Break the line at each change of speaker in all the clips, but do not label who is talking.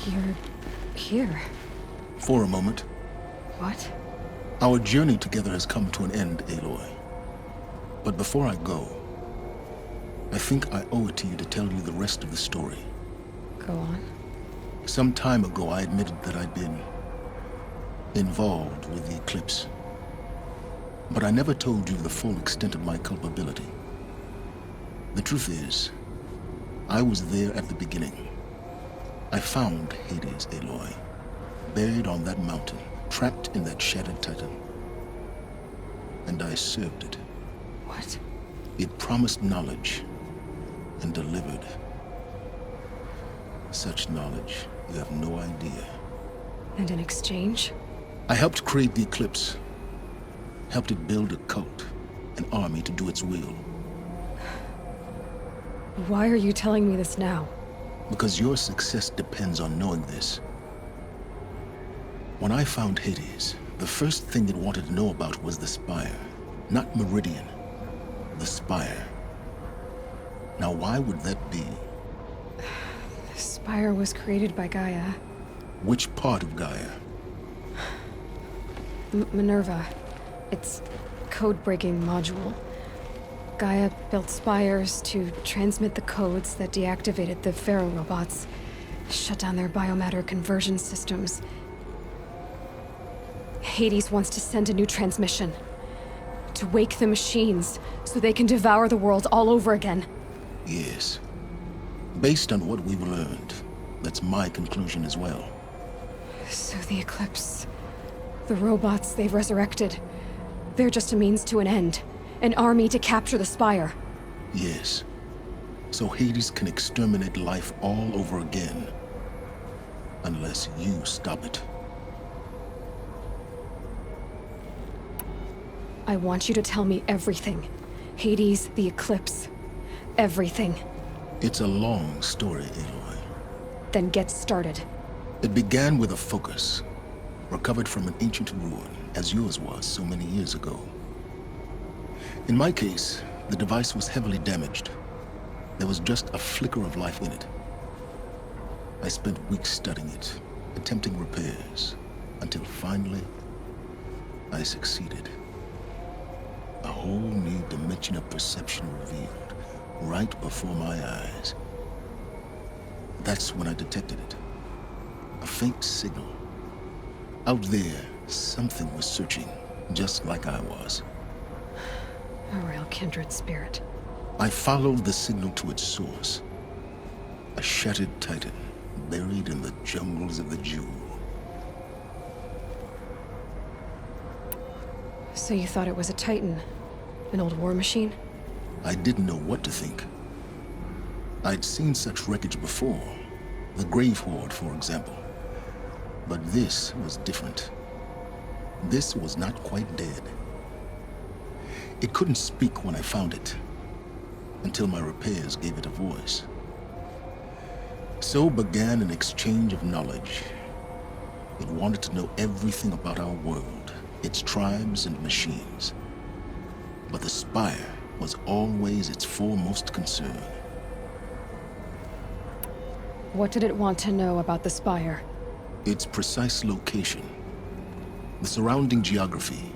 You're here.
For a moment.
What?
Our journey together has come to an end, Aloy. But before I go, I think I owe it to you to tell you the rest of the story.
Go on.
Some time ago, I admitted that I'd been involved with the eclipse. But I never told you the full extent of my culpability. The truth is, I was there at the beginning. I found Hades, Aloy, buried on that mountain, trapped in that shattered titan. And I served it.
What?
It promised knowledge and delivered. Such knowledge, you have no idea.
And in exchange?
I helped create the eclipse. Helped it build a cult, an army to do its will.
Why are you telling me this now?
Because your success depends on knowing this. When I found Hades, the first thing it wanted to know about was the Spire. Not Meridian. The Spire. Now why would that be?
The Spire was created by GAIA.
Which part of GAIA?
Minerva. Its code-breaking module. GAIA built spires to transmit the codes that deactivated the Pharaoh robots, shut down their biomatter conversion systems. Hades wants to send a new transmission. To wake the machines, so they can devour the world all over again.
Yes. Based on what we've learned, that's my conclusion as well.
So the Eclipse... the robots they've resurrected... they're just a means to an end. An army to capture the Spire.
Yes. So Hades can exterminate life all over again. Unless you stop it.
I want you to tell me everything. Hades, the Eclipse. Everything.
It's a long story, Aloy.
Then get started.
It began with a focus. Recovered from an ancient ruin, as yours was so many years ago. In my case, the device was heavily damaged. There was just a flicker of life in it. I spent weeks studying it, attempting repairs, until finally, I succeeded. A whole new dimension of perception revealed, right before my eyes. That's when I detected it. A faint signal. Out there, something was searching, just like I was.
A real kindred spirit.
I followed the signal to its source. A shattered titan, buried in the jungles of the Jewel.
So you thought it was a titan? An old war machine?
I didn't know what to think. I'd seen such wreckage before. The Grave Horde, for example. But this was different. This was not quite dead. It couldn't speak when I found it, until my repairs gave it a voice. So began an exchange of knowledge. It wanted to know everything about our world, its tribes and machines. But the Spire was always its foremost concern.
What did it want to know about the Spire?
Its precise location, the surrounding geography,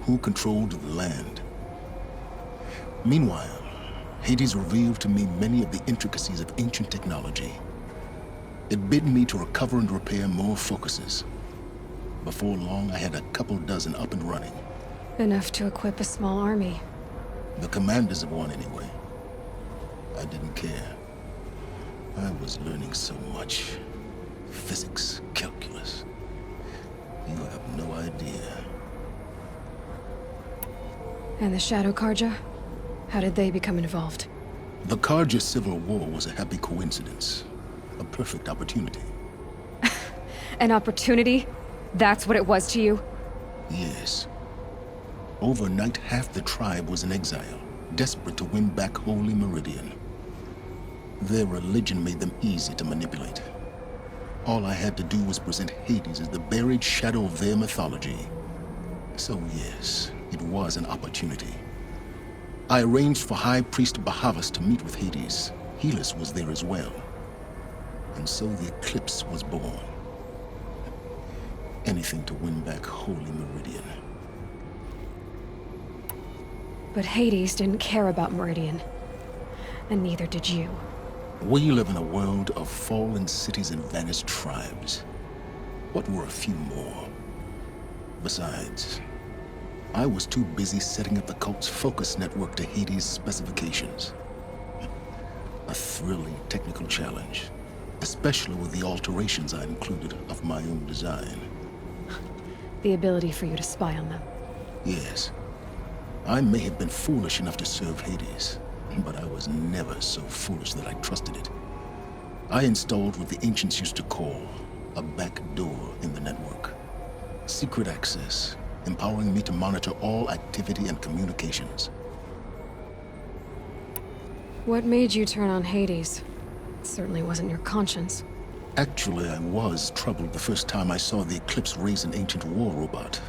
who controlled the land. Meanwhile, Hades revealed to me many of the intricacies of ancient technology. It bid me to recover and repair more focuses. Before long, I had a couple dozen up and running.
Enough to equip a small army.
The commanders of one, anyway. I didn't care. I was learning so much. Physics, calculus. You have no idea.
And the Shadow Carja? How did they become involved?
The Carja Civil War was a happy coincidence. A perfect opportunity.
An opportunity? That's what it was to you?
Yes. Overnight, half the tribe was in exile, desperate to win back Holy Meridian. Their religion made them easy to manipulate. All I had to do was present Hades as the buried shadow of their mythology. So yes, it was an opportunity. I arranged for High Priest Bahavas to meet with Hades. Helis was there as well. And so the eclipse was born. Anything to win back Holy Meridian.
But Hades didn't care about Meridian. And neither did you.
We live in a world of fallen cities and vanished tribes. What were a few more? Besides, I was too busy setting up the cult's focus network to Hades' specifications. A thrilling technical challenge, especially with the alterations I included of my own design.
The ability for you to spy on them.
Yes. I may have been foolish enough to serve Hades, but I was never so foolish that I trusted it. I installed what the ancients used to call a back door in the network. Secret access, empowering me to monitor all activity and communications.
What made you turn on Hades? It certainly wasn't your conscience.
Actually, I was troubled the first time I saw the Eclipse raise an ancient war robot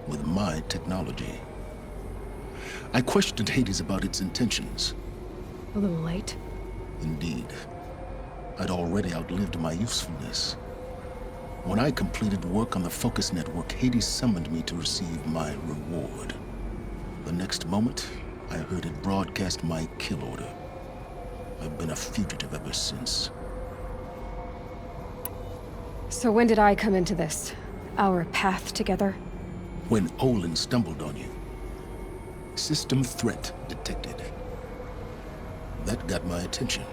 with my technology. I questioned Hades about its intentions.
A little late.
Indeed. I'd already outlived my usefulness. When I completed work on the Focus Network, Hades summoned me to receive my reward. The next moment, I heard it broadcast my kill order. I've been a fugitive ever since.
So when did I come into this? Our path together?
When Olin stumbled on you. System threat detected. That got my attention.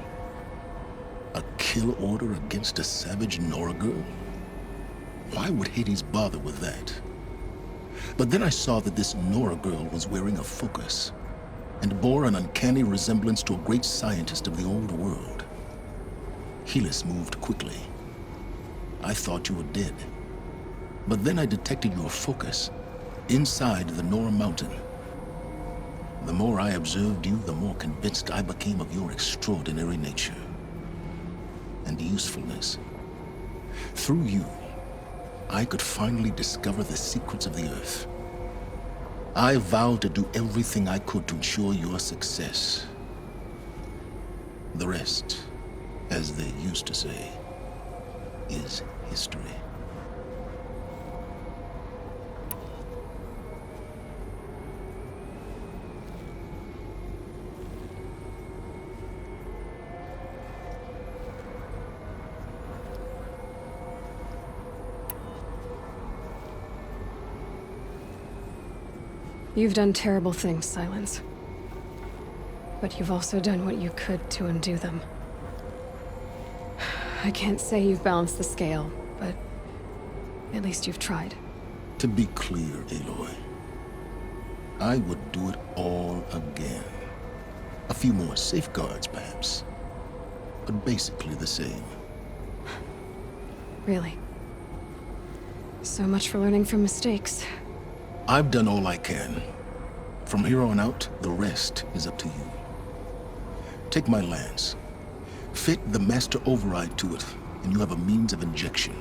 A kill order against a savage Nora girl? Why would Hades bother with that? But then I saw that this Nora girl was wearing a focus, and bore an uncanny resemblance to a great scientist of the old world. Helis moved quickly. I thought you were dead. But then I detected your focus inside the Nora mountain. The more I observed you, the more convinced I became of your extraordinary nature and usefulness. Through you, I could finally discover the secrets of the Earth. I vowed to do everything I could to ensure your success. The rest, as they used to say, is history.
You've done terrible things, Sylens. But you've also done what you could to undo them. I can't say you've balanced the scale, but at least you've tried.
To be clear, Aloy, I would do it all again. A few more safeguards, perhaps, but basically the same.
Really? So much for learning from mistakes.
I've done all I can. From here on out, the rest is up to you. Take my lance. Fit the master override to it, and you have a means of injection.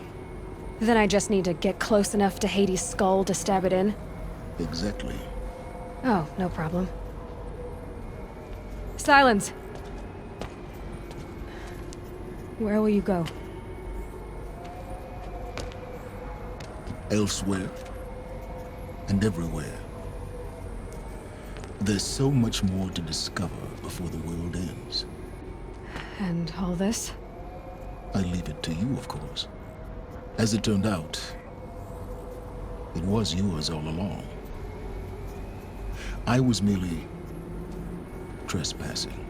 Then I just need to get close enough to Hades' skull to stab it in?
Exactly.
Oh, no problem. Sylens! Where will you go?
Elsewhere. And everywhere. There's so much more to discover before the world ends.
And all this?
I leave it to you, of course. As it turned out, it was yours all along. I was merely trespassing.